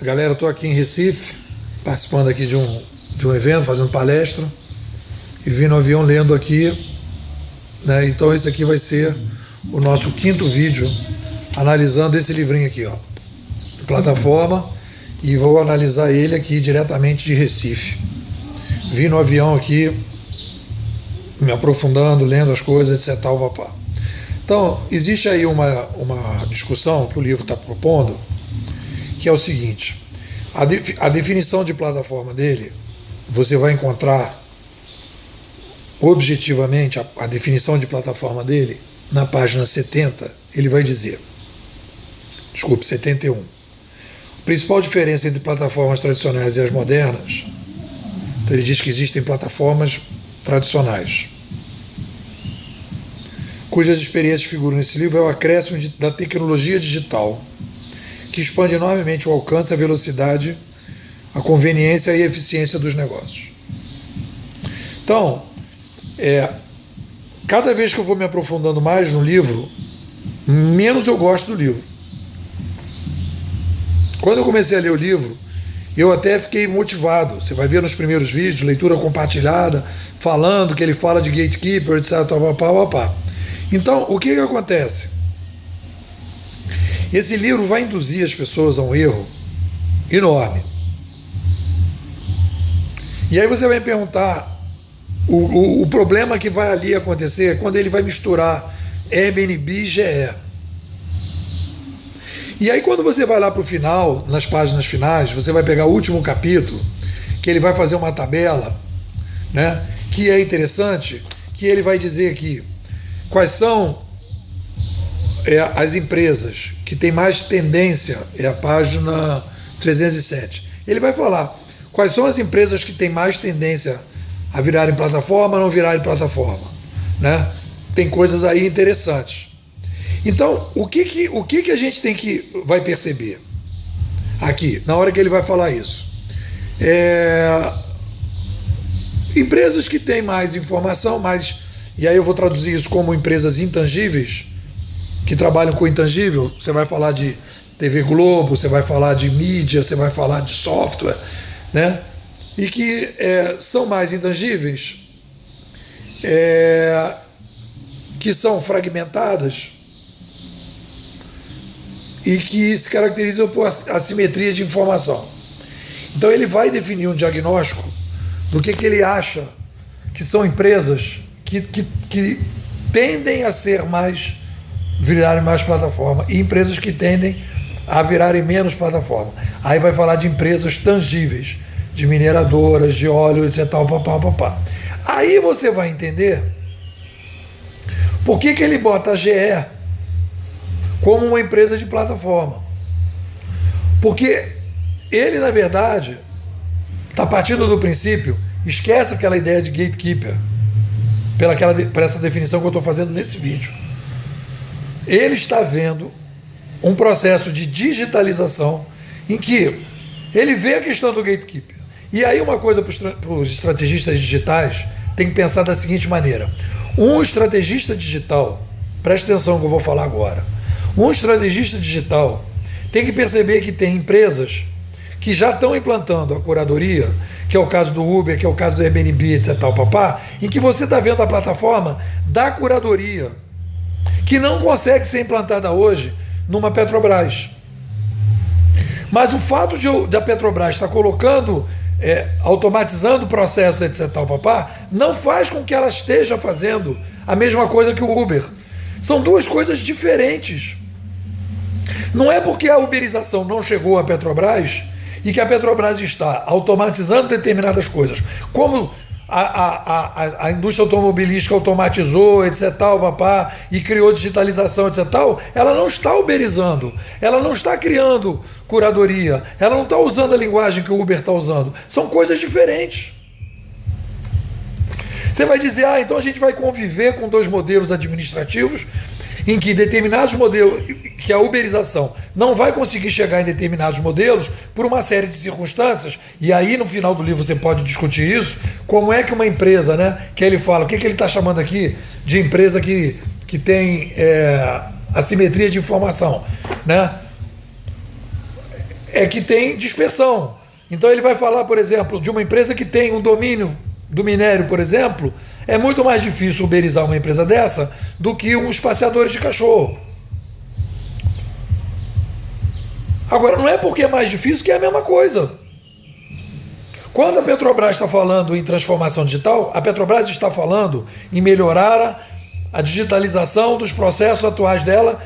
Galera, eu estou aqui em Recife, participando aqui de um evento, fazendo palestra, e vim no avião lendo aqui, né? Então esse aqui vai ser o nosso 5º vídeo, analisando esse livrinho aqui, ó, plataforma, e vou analisar ele aqui diretamente de Recife. Vim no avião aqui, me aprofundando, lendo as coisas, etc. Papá. Então, existe aí uma discussão que o livro está propondo, que é o seguinte: a definição de plataforma dele, você vai encontrar objetivamente a definição de plataforma dele na página 70. Ele vai dizer, 71. A principal diferença entre plataformas tradicionais e as modernas, então ele diz que existem plataformas tradicionais, cujas experiências figuram nesse livro, é o acréscimo da tecnologia digital, que expande enormemente o alcance, a velocidade, a conveniência e a eficiência dos negócios. Então, cada vez que eu vou me aprofundando mais no livro, menos eu gosto do livro. Quando eu comecei a ler o livro, eu até fiquei motivado. Você vai ver nos primeiros vídeos, leitura compartilhada, falando que ele fala de gatekeeper, etc. Então, o que acontece? Esse livro vai induzir as pessoas a um erro enorme. E aí você vai me perguntar, o problema que vai ali acontecer é quando ele vai misturar Airbnb e GE. E aí quando você vai lá para o final, nas páginas finais, você vai pegar o último capítulo, que ele vai fazer uma tabela, né, que é interessante, que ele vai dizer aqui quais são as empresas que têm mais tendência, é a página 307. Ele vai falar quais são as empresas que têm mais tendência a virarem plataforma, não virarem plataforma, né? Tem coisas aí interessantes. Então, o que a gente vai perceber aqui, na hora que ele vai falar isso? Empresas que têm mais informação, e aí eu vou traduzir isso como empresas intangíveis, que trabalham com intangível. Você vai falar de TV Globo, você vai falar de mídia, você vai falar de software, né? E que são mais intangíveis, que são fragmentadas e que se caracterizam por assimetria de informação. Então ele vai definir um diagnóstico do que ele acha que são empresas que tendem a virarem mais plataforma, e empresas que tendem a virarem menos plataforma. Aí vai falar de empresas tangíveis, de mineradoras, de óleo, etc. Aí você vai entender por que ele bota a GE como uma empresa de plataforma. Porque ele, na verdade, está partindo do princípio, esquece aquela ideia de gatekeeper, por essa definição que eu estou fazendo nesse vídeo. Ele está vendo um processo de digitalização em que ele vê a questão do gatekeeper. E aí uma coisa para os estrategistas digitais tem que pensar da seguinte maneira: um estrategista digital, preste atenção no que eu vou falar agora, um estrategista digital tem que perceber que tem empresas que já estão implantando a curadoria, que é o caso do Uber, que é o caso do Airbnb, etc. em que você está vendo a plataforma da curadoria, que não consegue ser implantada hoje numa Petrobras. Mas o fato da Petrobras estar colocando, automatizando o processo, etc., não faz com que ela esteja fazendo a mesma coisa que o Uber. São duas coisas diferentes. Não é porque a uberização não chegou à Petrobras e que a Petrobras está automatizando determinadas coisas, como a indústria automobilística automatizou, etc., e criou digitalização, etc., ela não está uberizando, ela não está criando curadoria, ela não está usando a linguagem que o Uber está usando. São coisas diferentes. Você vai dizer, então a gente vai conviver com dois modelos administrativos em que determinados modelos, que a uberização não vai conseguir chegar em determinados modelos por uma série de circunstâncias, e aí no final do livro você pode discutir isso, como é que uma empresa, né, que ele fala, o que ele está chamando aqui de empresa que tem assimetria de informação, né? é que tem dispersão. Então ele vai falar, por exemplo, de uma empresa que tem um domínio do minério, por exemplo. É muito mais difícil uberizar uma empresa dessa do que uns passeadores de cachorro. Agora, não é porque é mais difícil que é a mesma coisa. Quando a Petrobras está falando em transformação digital, a Petrobras está falando em melhorar a digitalização dos processos atuais dela,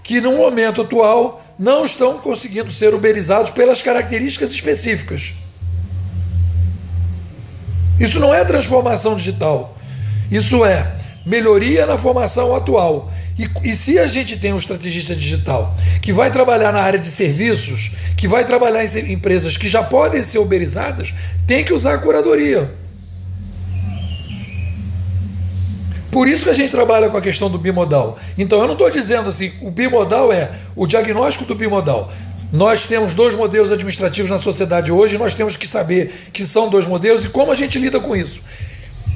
que no momento atual não estão conseguindo ser uberizados pelas características específicas. Isso não é transformação digital. Isso é melhoria na formação atual. E se a gente tem um estrategista digital que vai trabalhar na área de serviços, que vai trabalhar em empresas que já podem ser uberizadas, tem que usar a curadoria. Por isso que a gente trabalha com a questão do bimodal. Então eu não estou dizendo assim, o bimodal é o diagnóstico do bimodal. Nós temos 2 modelos administrativos na sociedade hoje, nós temos que saber que são 2 modelos e como a gente lida com isso.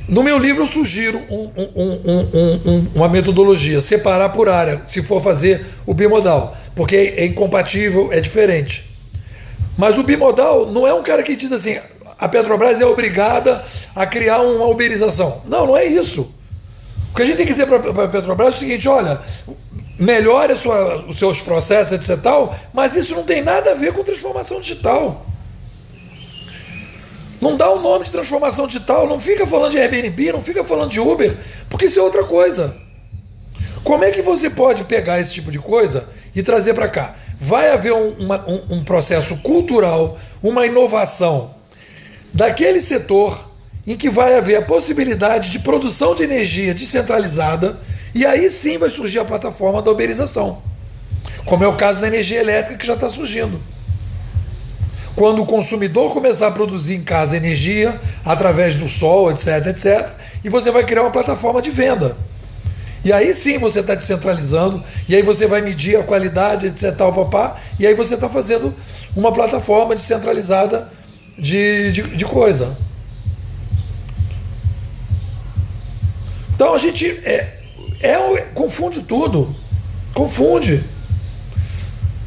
No meu livro eu sugiro uma metodologia, separar por área, se for fazer o bimodal, porque é incompatível, é diferente. Mas o bimodal não é um cara que diz assim, a Petrobras é obrigada a criar uma uberização. Não, não é isso. O que a gente tem que dizer para a Petrobras é o seguinte, olha, melhore os seus processos, etc. Tal, mas isso não tem nada a ver com transformação digital. Não dá o nome de transformação digital, não fica falando de Airbnb, não fica falando de Uber, porque isso é outra coisa. Como é que você pode pegar esse tipo de coisa e trazer para cá? Vai haver um processo cultural, uma inovação daquele setor em que vai haver a possibilidade de produção de energia descentralizada e aí sim vai surgir a plataforma da uberização, como é o caso da energia elétrica que já está surgindo. Quando o consumidor começar a produzir em casa energia, através do sol, etc, etc, e você vai criar uma plataforma de venda. E aí sim você está descentralizando, e aí você vai medir a qualidade, etc, tal, papá, e aí você está fazendo uma plataforma descentralizada de coisa. Então a gente confunde tudo. Confunde.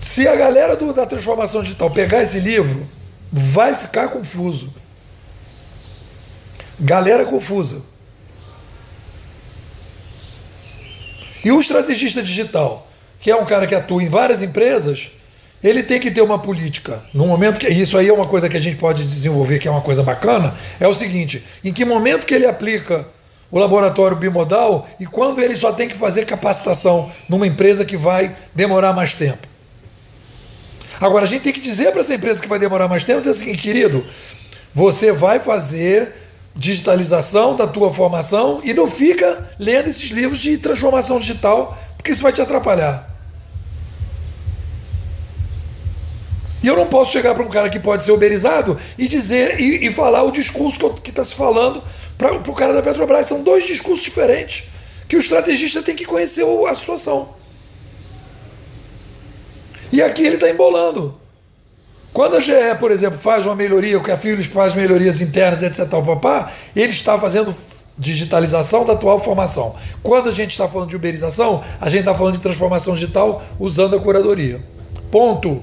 Se a galera da transformação digital pegar esse livro, vai ficar confuso. Galera confusa. E o estrategista digital, que é um cara que atua em várias empresas, ele tem que ter uma política. No momento que isso aí é uma coisa que a gente pode desenvolver, que é uma coisa bacana, é o seguinte, em que momento que ele aplica o laboratório bimodal e quando ele só tem que fazer capacitação numa empresa que vai demorar mais tempo. Agora, a gente tem que dizer para essa empresa que vai demorar mais tempo, dizer assim, querido, você vai fazer digitalização da tua formação e não fica lendo esses livros de transformação digital, porque isso vai te atrapalhar. E eu não posso chegar para um cara que pode ser uberizado e dizer e falar o discurso que está se falando para o cara da Petrobras. São 2 discursos diferentes que o estrategista tem que conhecer a situação. E aqui ele está embolando. Quando a GE, por exemplo, faz uma melhoria, o que a Philips faz melhorias internas, etc, tal, papá, ele está fazendo digitalização da atual formação. Quando a gente está falando de uberização, a gente está falando de transformação digital usando a curadoria. Ponto.